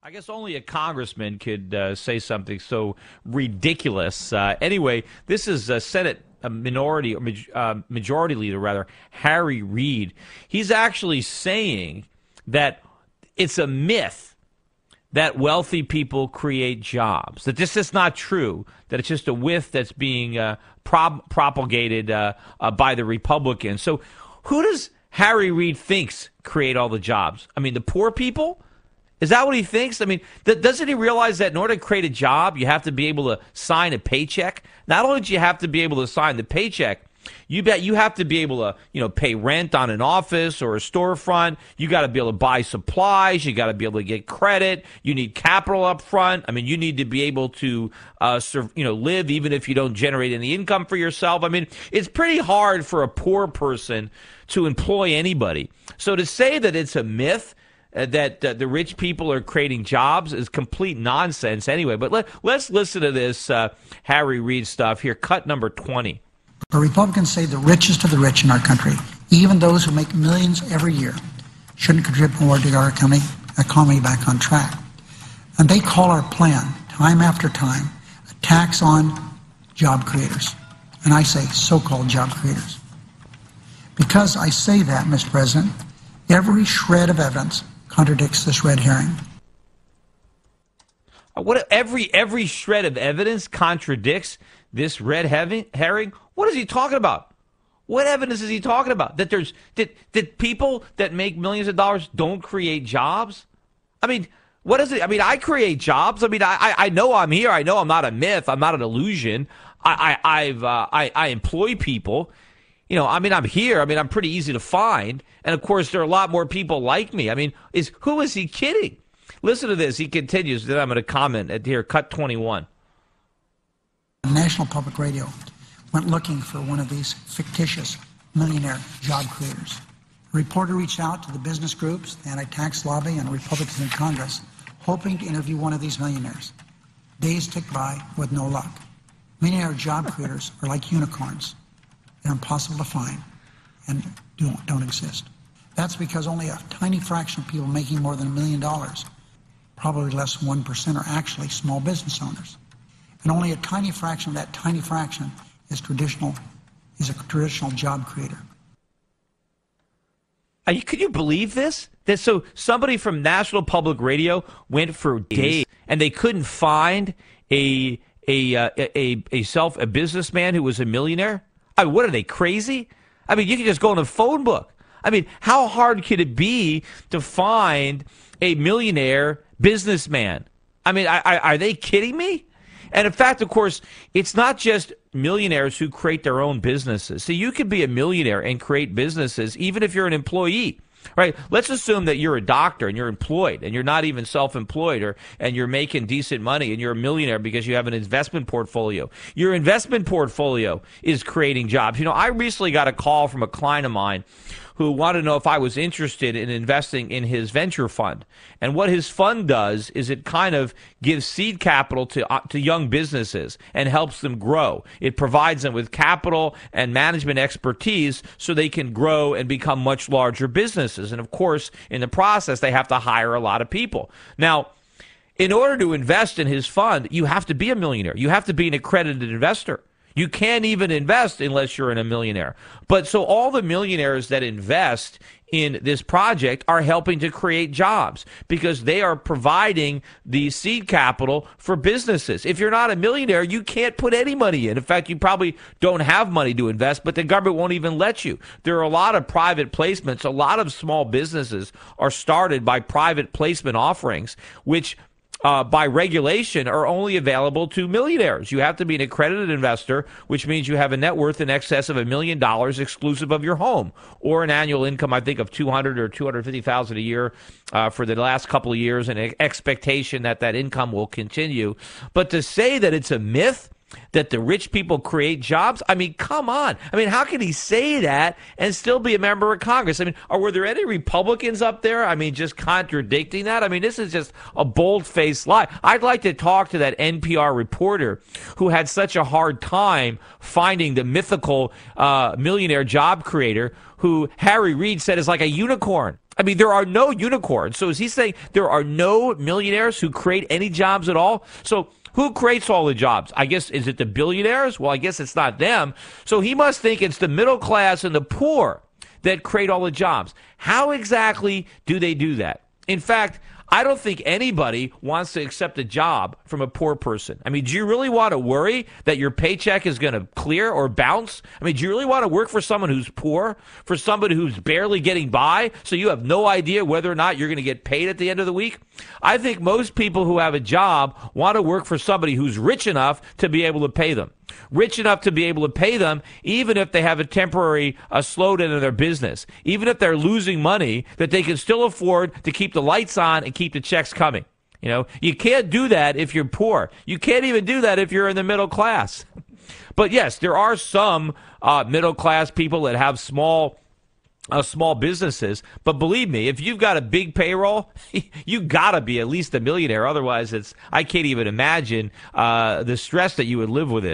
I guess only a congressman could say something so ridiculous. Anyway, this is Senate minority or majority leader, rather, Harry Reid. He's actually saying that it's a myth that wealthy people create jobs, that this is not true, that it's just a myth that's being propagated by the Republicans. So who does Harry Reid thinks create all the jobs? I mean, the poor people? Is that what he thinks? I mean, doesn't he realize that in order to create a job, you have to be able to sign a paycheck? Not only do you have to be able to sign the paycheck, you have to be able to, pay rent on an office or a storefront. You got to be able to buy supplies. You got to be able to get credit. You need capital up front. I mean, you need to be able to, live even if you don't generate any income for yourself. I mean, it's pretty hard for a poor person to employ anybody. So to say that it's a myth that the rich people are creating jobs is complete nonsense anyway. But let's listen to this Harry Reid stuff here, cut number 20. The Republicans say the richest of the rich in our country, even those who make millions every year, shouldn't contribute more to our economy back on track. And they call our plan, time after time, a tax on job creators. And I say so-called job creators. Because I say that, Mr. President, every shred of evidence contradicts this red herring. Every shred of evidence contradicts this red herring? What is he talking about? What evidence is he talking about? That people that make millions of dollars don't create jobs? I mean, what is it? I mean, I create jobs. I mean, I know I'm here. I know I'm not a myth. I'm not an illusion. I employ people. I mean, I'm here. I mean, I'm pretty easy to find. And, of course, there are a lot more people like me. I mean, who is he kidding? Listen to this. He continues. Then I'm going to comment at here, cut 21. National Public Radio went looking for one of these fictitious millionaire job creators. A reporter reached out to the business groups, the anti-tax lobby, and Republicans in Congress, hoping to interview one of these millionaires. Days ticked by with no luck. Millionaire job creators are like unicorns. They're impossible to find and don't exist. That's because only a tiny fraction of people making more than $1 million, probably less than 1%, are actually small business owners. And only a tiny fraction of that tiny fraction is a traditional job creator. Could you believe this? So somebody from National Public Radio went for days and they couldn't find a businessman who was a millionaire? I mean, what are they, crazy? I mean, you can just go in a phone book. I mean, how hard could it be to find a millionaire businessman? I mean, are they kidding me? And in fact, of course, it's not just millionaires who create their own businesses. So you could be a millionaire and create businesses even if you're an employee. Right? Let's assume that you're a doctor and you're employed and you're not even self-employed and you're making decent money and you're a millionaire because you have an investment portfolio. Your investment portfolio is creating jobs. I recently got a call from a client of mine who wanted to know if I was interested in investing in his venture fund. And what his fund does is it kind of gives seed capital to young businesses and helps them grow. It provides them with capital and management expertise so they can grow and become much larger businesses. And of course, in the process, they have to hire a lot of people. Now, in order to invest in his fund, you have to be a millionaire. You have to be an accredited investor. You can't even invest unless you're a millionaire. But so all the millionaires that invest in this project are helping to create jobs because they are providing the seed capital for businesses. If you're not a millionaire, you can't put any money in. In fact, you probably don't have money to invest, but the government won't even let you. There are a lot of private placements. A lot of small businesses are started by private placement offerings, which by regulation are only available to millionaires. You have to be an accredited investor, which means you have a net worth in excess of $1 million exclusive of your home, or an annual income, I think, of $200,000 or $250,000 a year for the last couple of years, and an expectation that that income will continue. But to say that it's a myth that the rich people create jobs? I mean, come on. I mean, how can he say that and still be a member of Congress? I mean, were there any Republicans up there? I mean, just contradicting that? I mean, this is just a bold-faced lie. I'd like to talk to that NPR reporter who had such a hard time finding the mythical millionaire job creator who Harry Reid said is like a unicorn. I mean, there are no unicorns. So is he saying there are no millionaires who create any jobs at all? So who creates all the jobs? I guess, is it the billionaires? Well, I guess it's not them. So he must think it's the middle class and the poor that create all the jobs. How exactly do they do that? In fact, I don't think anybody wants to accept a job from a poor person. I mean, do you really want to worry that your paycheck is going to clear or bounce? I mean, do you really want to work for someone who's poor, for somebody who's barely getting by, so you have no idea whether or not you're going to get paid at the end of the week? I think most people who have a job want to work for somebody who's rich enough to be able to pay them. Rich enough to be able to pay them, even if they have a temporary slowdown in their business, even if they're losing money, that they can still afford to keep the lights on and keep the checks coming. You know, you can't do that if you're poor. You can't even do that if you're in the middle class. But yes, there are some middle class people that have small businesses. But believe me, if you've got a big payroll, you got to be at least a millionaire. Otherwise, I can't even imagine the stress that you would live with it.